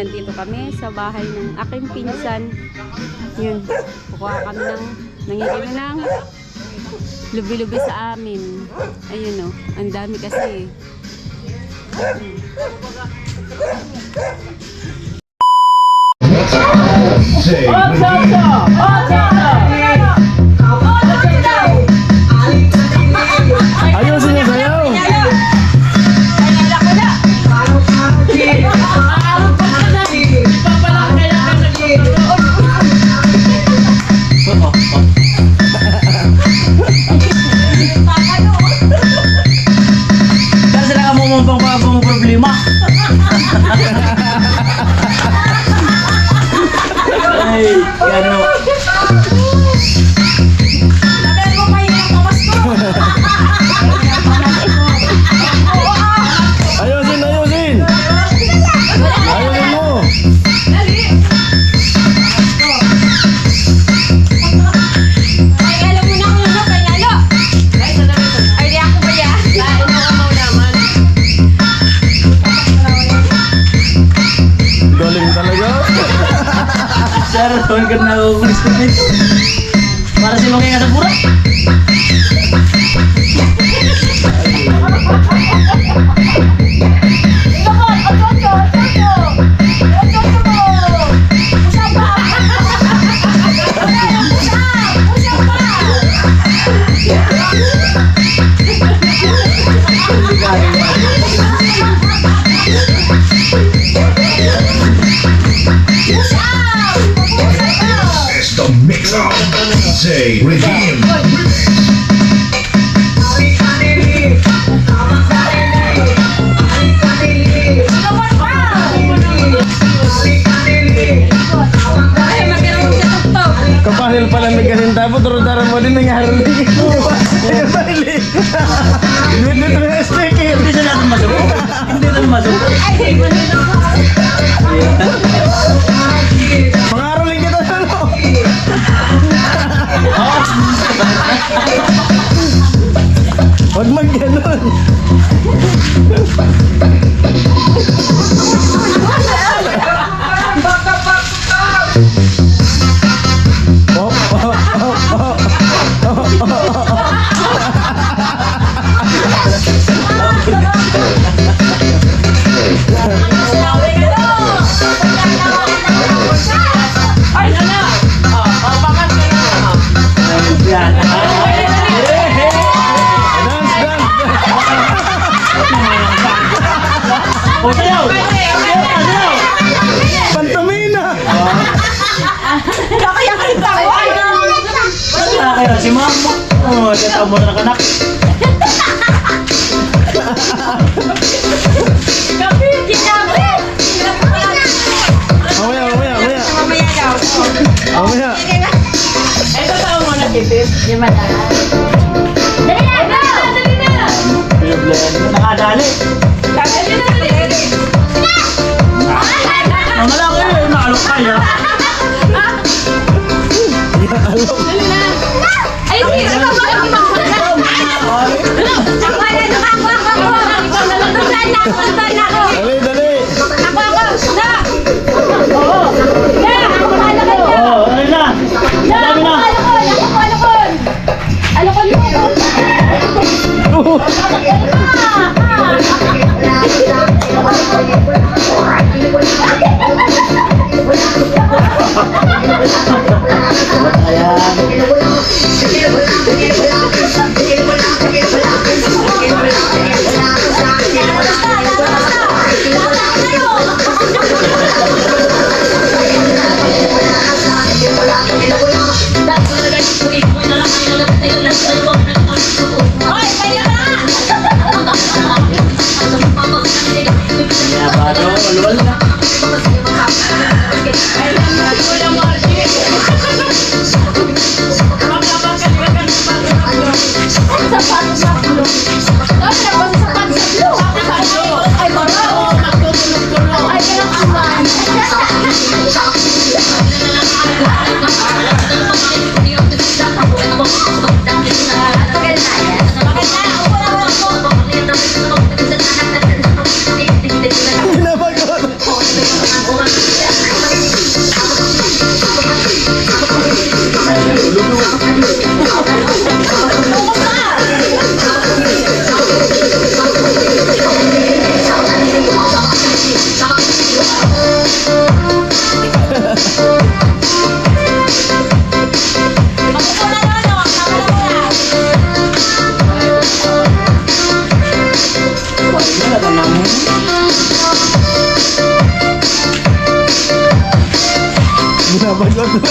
nandito kami sa bahay ng aking pinsan. Yun, kukuha kami nangihingi ng lubi-lubi sa amin. Ayun o, ang dami kasi. Ayusin niyo sayaw. Kasi sila ka mong problema. Ay, ano. Lagay mo kayo ng kamas ko. Ayusin, ayusin. Ayusin mo. Dali. Ay, alam mo na kung ano, panalo. Ay, di ako ba yan? Ano ka mo naman? Galing talaga. Sir, huwag ka na kukulis ko dito. Para si Mangay nga sa pura. Ikaw mo, ocho. Ocho mo. Usap pa. Usap pa. It's the mix of DJ Redeem. Ikaw pa. Ay, magkaroon siya tuktok. Kapahil pala nagkasinta po, turo-taro mo din nangyari. Ayun, bali. Dito na sticker. Hindi siya natin masuk. Hindi natin masuk. Ay, manilo. Pangaroling kita sa ano. Huwag mag-ganon. Oh, oh, oh, oh. Ay, ano? Yan. Dance, dance, dance. O, sayaw! Sayaw! Pantomina. Kakayakin ka ko. Ay, Wala kayo si mama. Oh, kaya mo na kanak. Kapit, kinapit. Mamaya, mamaya, mamaya. Mamaya daw. Mamaya. Ito tao mo na tipis. Di madalas. Dali na! Dali na! Blend. Nakadali. Dali na! Dali Ang malaki yun. Naalok kayo. Dali na! Ay, hindi! Ano ba? Ano ba? Ako na! Ikaw na lang. Tuntan na ako! Tuntan na ako! Dali, dali. Ako! Na! Oo! Na! Ako alakon na! Oh, ano na? Na! Dami na. Alakon! Alakon mo! Ayan. Binabagot na.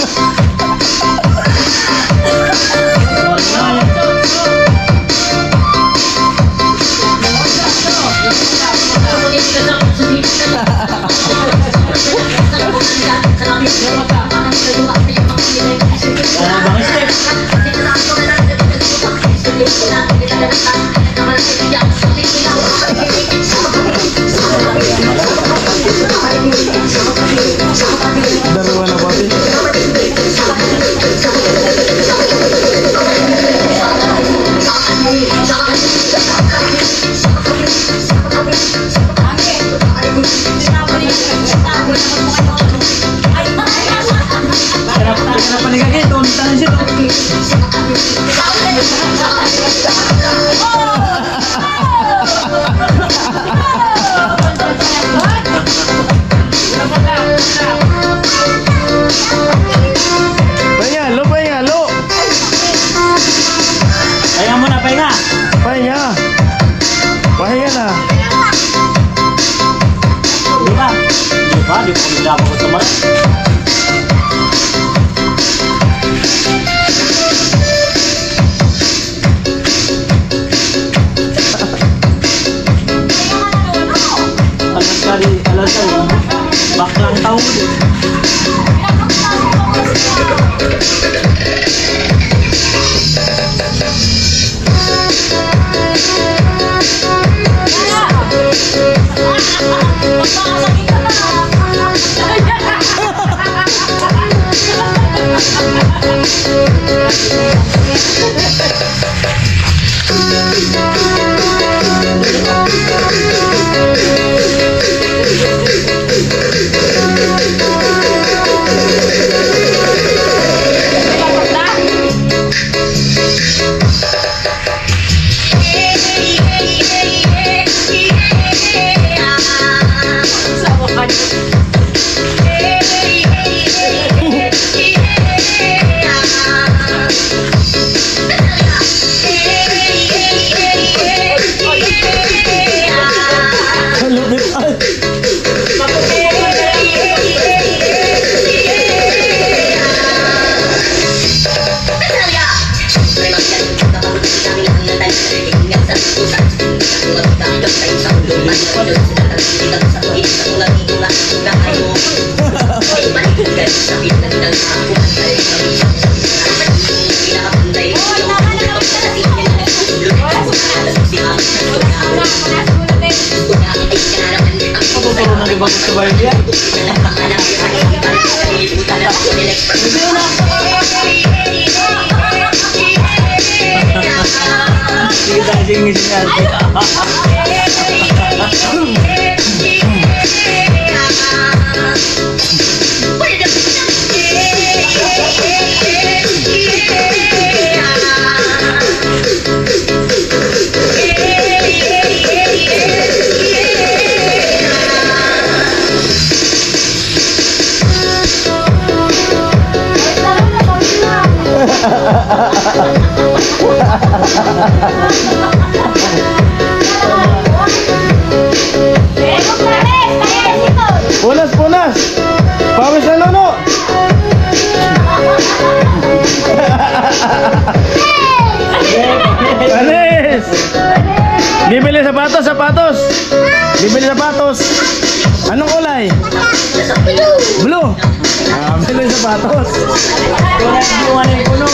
Dalawa na ba? Kenapa nih kakek? Tuh, tangan situ. Pahinga, pahinga, lo. Pahinga muna, pahinga. Pahinga. Pahinga na. Di ba? Di ba? Di ba ako sa mar? Alas kali, baklang tahu deh. Punas, punas. Pawis na nono. Alis. Bibili sapatos, sapatos. Bibili sapatos. Anong kulay? Blue. Ah, bibili sapatos. Kulay blue ano yung puno.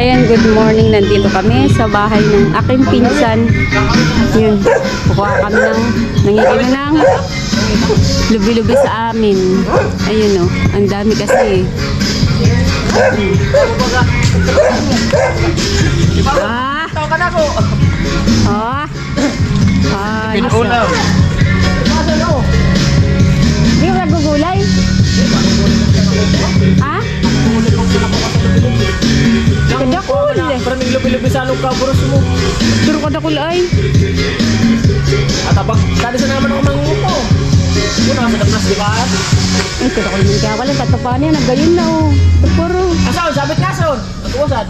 Ayan, good morning. Nandito kami sa bahay ng aking pinsan. Yun, kukuha kami ng nangigil ng lubi-lubi sa amin. Ayun o, ang dami kasi. Ah! Oh! Ah! Pinulam. Ha? Kadakul eh. Parang lubi-lubi sa luka, buros mo. Pero kadakul ay. At abag, tadi sa naman ako mangungupo. Una, sa dagnas, di ba? Ay, kadakul din kaya wala. Tatapaan niya. Nagayon na oh. Puro. Asaon, sabit nga asaon. Nagkuwasan.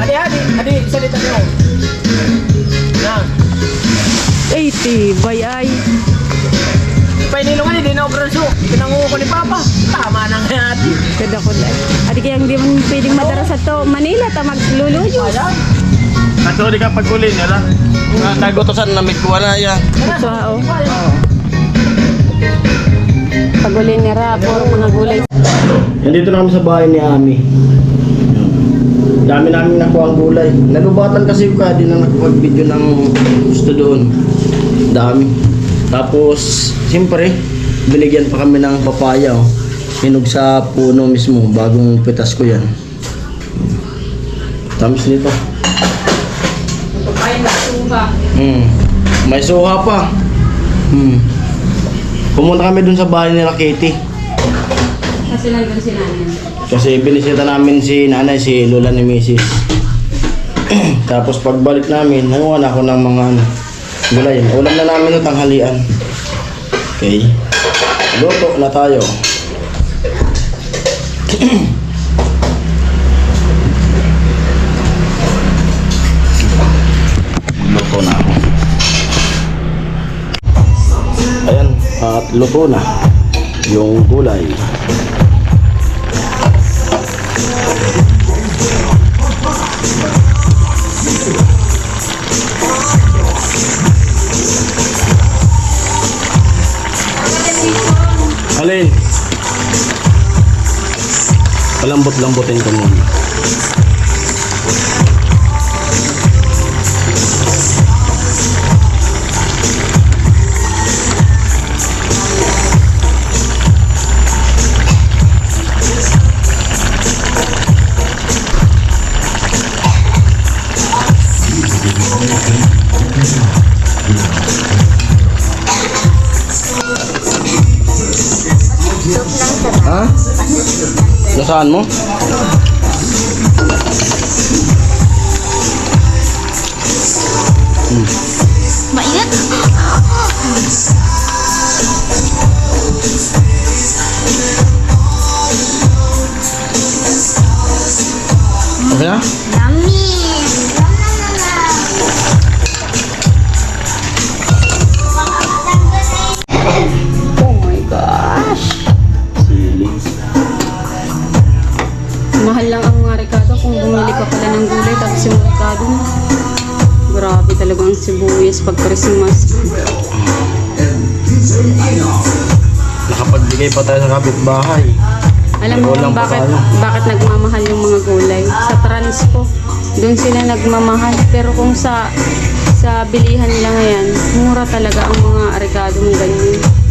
Adi, salita niyo. Yan. Ay, tibay ay. Painilungan, hindi na operasyo. Pinangungo ko ni Papa. Tama na nga natin. Kadakul ay. Adi kaya hindi mo pwedeng madara sa to. Manila, ta magluluyo. Ayan. Kaso di ka pagkulin, yala? Nagutosan na may kuha na yan. Ito oh. Pagulin ni Ra, puro mga gulay. Nandito na kami sa bahay ni Ami. Dami namin nakuha ang gulay. Nalubatan kasi ko di na nakapag-video ng gusto doon. Dami. Tapos, siyempre, binigyan pa kami ng papaya. Oh. Hinog sa puno mismo, bagong pitas ko yan. Tamis nito. Ay, nasuha. May suha pa. Pumunta kami dun sa bahay nila Katie. Kasi nandun si namin. Kasi binisita namin si nanay, si lola ni Mrs. Tapos pagbalik namin, nanguha na ako ng mga gulay. Ulam na namin ng tanghalian. Okay. Luto na tayo. Luto na ako. Ayan, at luto na yung gulay. Alin? Palambot-lambotin ko muna. Ha? Nasaan mo? Mainit? Okay na? Yummy! Oh my gosh. Sili. Mahal lang ang mga rekado kung bumili ka pala ng gulay tapos yung rekado mo. Grabe talaga ang sibuyas pag Christmas. Nakapagbigay pa tayo sa kapitbahay. Alam mo Walang kung bakit, patalo. bakit nagmamahal yung mga gulay? Sa transpo, doon sila nagmamahal. Pero kung sa bilihan nila ngayon, mura talaga ang mga rekado ng ganyan.